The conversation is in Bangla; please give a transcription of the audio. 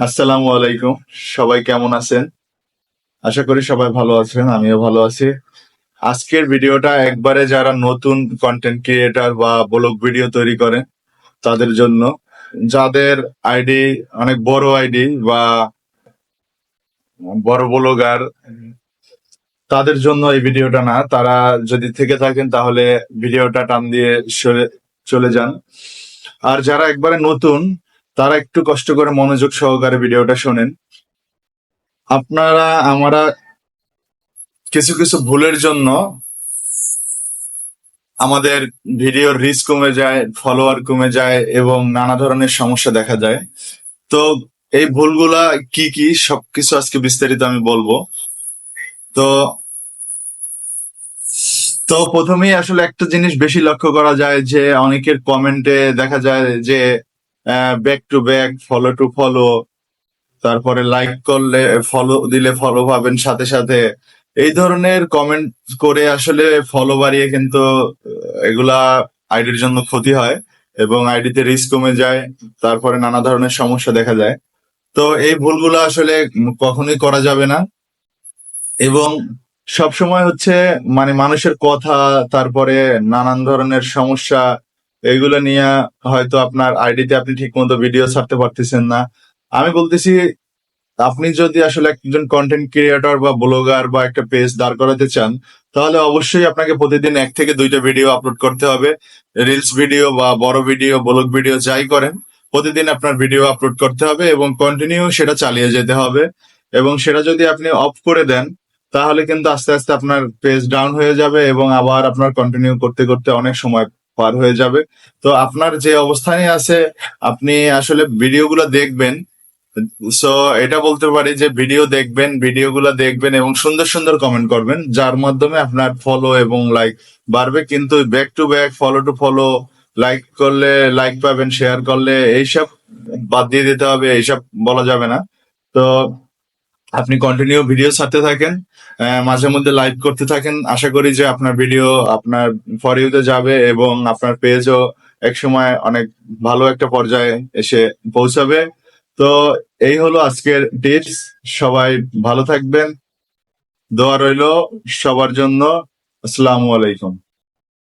আসসালামু আলাইকুম। সবাই কেমন আছেন? আশা করি সবাই ভালো আছেন। আমিও ভালো আছি। আজকের ভিডিওটা একবারে যারা নতুন কন্টেন্ট ক্রিয়েটর বা ব্লগ ভিডিও তৈরি করেন তাদের জন্য। যাদের আইডি অনেক বড় আইডি বা বড় ব্লগার তাদের জন্য এই ভিডিওটা না। তারা যদি থেকে থাকেন তাহলে ভিডিওটা টান দিয়ে সরে চলে যান। আর যারা একবারে নতুন তারা একটু কষ্ট করে মনোযোগ সহকারে ভিডিওটা শোনেন। আমরা কিছু কিছু ভুলের জন্য আমাদের ভিডিওর রিচ কমে যায়, ফলোয়ার কমে যায় এবং নানা ধরনের সমস্যা দেখা যায়। তো এই ভুলগুলা কি কি সবকিছু আজকে বিস্তারিত আমি বলবো। তো তো প্রথমেই আসলে একটা জিনিস বেশি লক্ষ্য করা যায় যে অনেকের কমেন্টে দেখা যায় যে back to back, follow to follow, তারপরে লাইক করলে ফলো দিলে ফলো পাবেন সাথে সাথে, এই ধরনের কমেন্ট করে আসলে ফলো বাড়িয়ে কিন্তু এগুলা আইডির জন্য ক্ষতি হয় এবং আইডিতে রিস্ক কমে যায়। তারপরে নানা ধরনের সমস্যা দেখা যায়। তো এই ভুলগুলো আসলে কখনোই করা যাবে না এবং সবসময় হচ্ছে মানে মানুষের কথা, তারপরে নানান ধরনের সমস্যা, এগুলো নিয়ে হয়তো আপনার আইডিতে আপনি ঠিক মতো ভিডিও ছাড়তে পারতেছেন না। আমি বলতেছি আপনি যদি আসলে একজন কন্টেন্ট ক্রিয়েটর বা ব্লগার বা একটা পেজ দাঁড় করাতে চান তাহলে অবশ্যই আপনাকে প্রতিদিন 1 থেকে 2টা ভিডিও আপলোড করতে হবে। রিলস ভিডিও বা বড় ভিডিও, ব্লগ ভিডিও যাই করেন, প্রতিদিন আপনার ভিডিও আপলোড করতে হবে এবং কন্টিনিউ সেটা চালিয়ে যেতে হবে। এবং সেটা যদি আপনি অফ করে দেন তাহলে কিন্তু আস্তে আস্তে আপনার পেজ ডাউন হয়ে যাবে এবং আবার আপনার কন্টিনিউ করতে করতে অনেক সময় পার হয়ে যাবে। তো আপনার যে অবস্থানে আছে আপনি আসলে ভিডিওগুলো দেখবেন। সো এটা বলতে পারি যে ভিডিওগুলো দেখবেন এবং সুন্দর সুন্দর কমেন্ট করবেন যার মাধ্যমে আপনার ফলো এবং লাইক বাড়বে। কিন্তু back to back, follow to follow, like করলে লাইক পাবেন, শেয়ার করলে এইসব বাদ দিয়ে দিতে হবে, এইসব বলা যাবে না। তো আপনি কন্টিনিউ ভিডিও ছাড়তে থাকেন, মাঝে মধ্যে লাইভ করতে থাকেন। আশা করি যে আপনার ভিডিও আপনার ফর ইউতে যাবে এবং আপনার পেজও একসময় অনেক ভালো একটা পর্যায়ে এসে পৌঁছাবে। তো এই হলো আজকের টিপস। সবাই ভালো থাকবেন, দোয়া রইলো সবার জন্য। আসসালামু আলাইকুম।